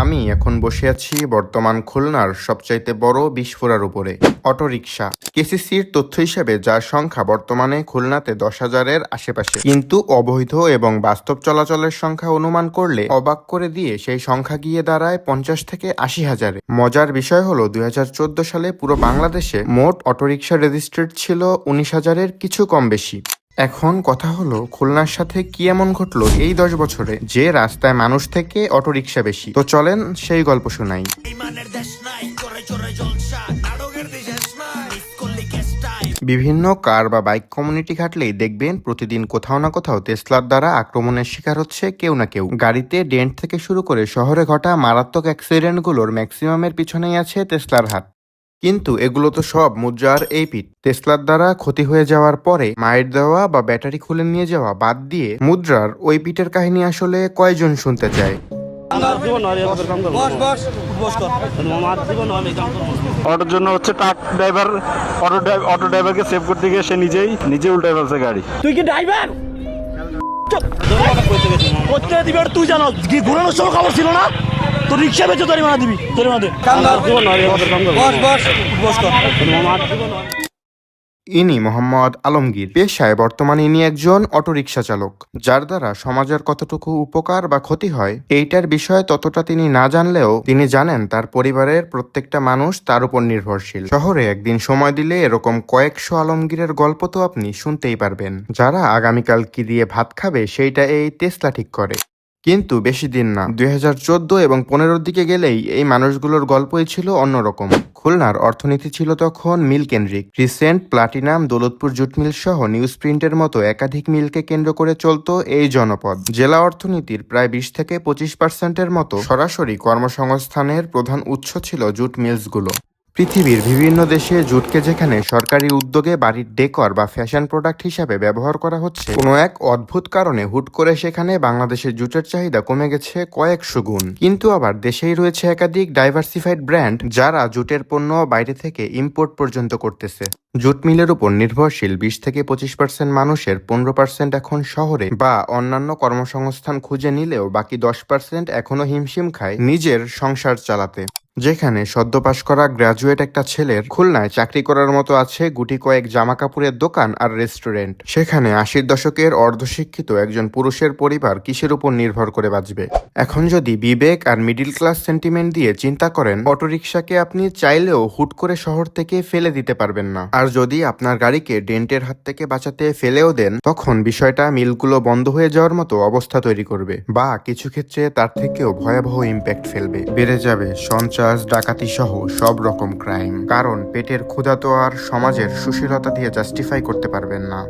আমি এখন বসে আছি বর্তমান খুলনার সবচাইতে বড় বিস্ফোরার উপরে, অটোরিকশা। কেসিসির তথ্য হিসেবে যার সংখ্যা বর্তমানে খুলনাতে 10,000-এর আশেপাশে, কিন্তু অবৈধ এবং বাস্তব চলাচলের সংখ্যা অনুমান করলে অবাক করে দিয়ে সেই সংখ্যা গিয়ে দাঁড়ায় 50 থেকে 80,000-এ। মজার বিষয় হলো 2014 সালে পুরো বাংলাদেশে মোট অটোরিকশা রেজিস্ট্রেড ছিল 19,000-এর কিছু কম বেশি। এখন কথা হলো খুলনার সাথে কি এমন ঘটলো এই 10 বছরে যে রাস্তায় মানুষ থেকে অটোরিকশা বেশি। তো চলেন সেই গল্প শোনাই। বিভিন্ন কার বা বাইক কমিউনিটি ঘাটলেই দেখবেন প্রতিদিন কোথাও না কোথাও টেসলার দ্বারা আক্রমণের শিকার হচ্ছে কেউ না কেউ। গাড়িতে ডেন্ট থেকে শুরু করে শহরে ঘটা মারাত্মক অ্যাক্সিডেন্টগুলোর ম্যাক্সিমামের পিছনেই আছে টেসলার হাত। কিন্তু এগুলো তো সব মুদ্রার এই পিঠ। টেসলার দ্বারা ক্ষতি হয়ে যাওয়ার পরে মায়ের দেওয়া বা ব্যাটারি খুলে নিয়ে যাওয়া বাদ দিয়ে মুদ্রার ওই পিঠের কাহিনী আসলে কয়জন শুনতে চায়? অটোর জন্য হচ্ছে ট্রাক ড্রাইভার অটো ড্রাইভারকে সেভ করতে গিয়ে সে নিজে উল্টাই ফেলছে গাড়ি। তুই কি ড্রাইভার? করতে দিবি আর তুই জানো কি ঘুরানোর সময় খবর ছিল না? তোর রিক্সা বেচে তোর মানা দিবি, তোর মানা দে। ইনি মোহাম্মদ আলমগীর। পেশায় বর্তমানে ইনি একজন অটোরিকশা চালক। যার দ্বারা সমাজের কতটুকু উপকার বা ক্ষতি হয় এইটার বিষয়ে ততটা তিনি না জানলেও তিনি জানেন তার পরিবারের প্রত্যেকটা মানুষ তার উপর নির্ভরশীল। শহরে একদিন সময় দিলে এরকম কয়েকশো আলমগীরের গল্প তো আপনি শুনতেই পারবেন, যারা আগামীকাল কি দিয়ে ভাত খাবে সেইটা এই টেসলা ঠিক করে। কিন্তু বেশি দিন না, 2014 এবং 15-র দিকে গেলেই এই মানুষগুলোর গল্পই ছিল অন্যরকম। খুলনার অর্থনীতি ছিল তখন মিল কেন্দ্রিক। Crescent, Platinum, Daulatpur jute mill সহ নিউজ প্রিন্টের মতো একাধিক মিলকে কেন্দ্র করে চলত এই জনপদ। জেলা অর্থনীতির প্রায় 20 থেকে 25%-এর মতো সরাসরি কর্মসংস্থানের প্রধান উৎস ছিল জুট মিলসগুলো। পৃথিবীর বিভিন্ন দেশে জুটকে যেখানে সরকারি উদ্যোগে বাড়ির ডেকর বা ফ্যাশন প্রোডাক্ট হিসাবে ব্যবহার করা হচ্ছে, কোনো এক অদ্ভুত কারণে হুট করে সেখানে বাংলাদেশের জুটের চাহিদা কমে গেছে কয়েকশো গুণ। কিন্তু আবার দেশেই রয়েছে একাধিক ডাইভার্সিফাইড ব্র্যান্ড যারা জুটের পণ্য বাইরে থেকে ইম্পোর্ট পর্যন্ত করতেছে। জুট মিলের উপর নির্ভরশীল 20 থেকে 25% মানুষের 15% এখন শহরে বা অন্যান্য কর্মসংস্থান খুঁজে নিলেও বাকি 10% এখনো হিমশিম খায় নিজের সংসার চালাতে। যেখানে সদ্য পাশ করা গ্রাজুয়েট একটা ছেলের খুলনায় চাকরি করার মতো আছে গুটি কয়েক জামা কাপড়ের দোকান আর রেস্টুরেন্ট, সেখানে 80-র দশকের অর্ধশিক্ষিত একজন পুরুষের পরিবার কিসের উপর নির্ভর করে বাঁচবে? এখন যদি বিবেক আর মিডিল ক্লাস সেন্টিমেন্ট দিয়ে চিন্তা করেন, অটোরিকশাকে আপনি চাইলেও হুট করে শহর থেকে ফেলে দিতে পারবেন না। আর যদি আপনার গাড়িকে ডেন্টের হাত থেকে বাঁচাতে ফেলেও দেন, তখন বিষয়টা মিলগুলো বন্ধ হয়ে যাওয়ার মতো অবস্থা তৈরি করবে, বা কিছু ক্ষেত্রে তার থেকেও ভয়াবহ ইম্প্যাক্ট ফেলবে। বেড়ে যাবে সঞ্চার, ডাকাতি সহ সব রকম ক্রাইম। কারণ পেটের ক্ষুধা তো আর সমাজের সুশীলতা দিয়ে জাস্টিফাই করতে পারবেন না।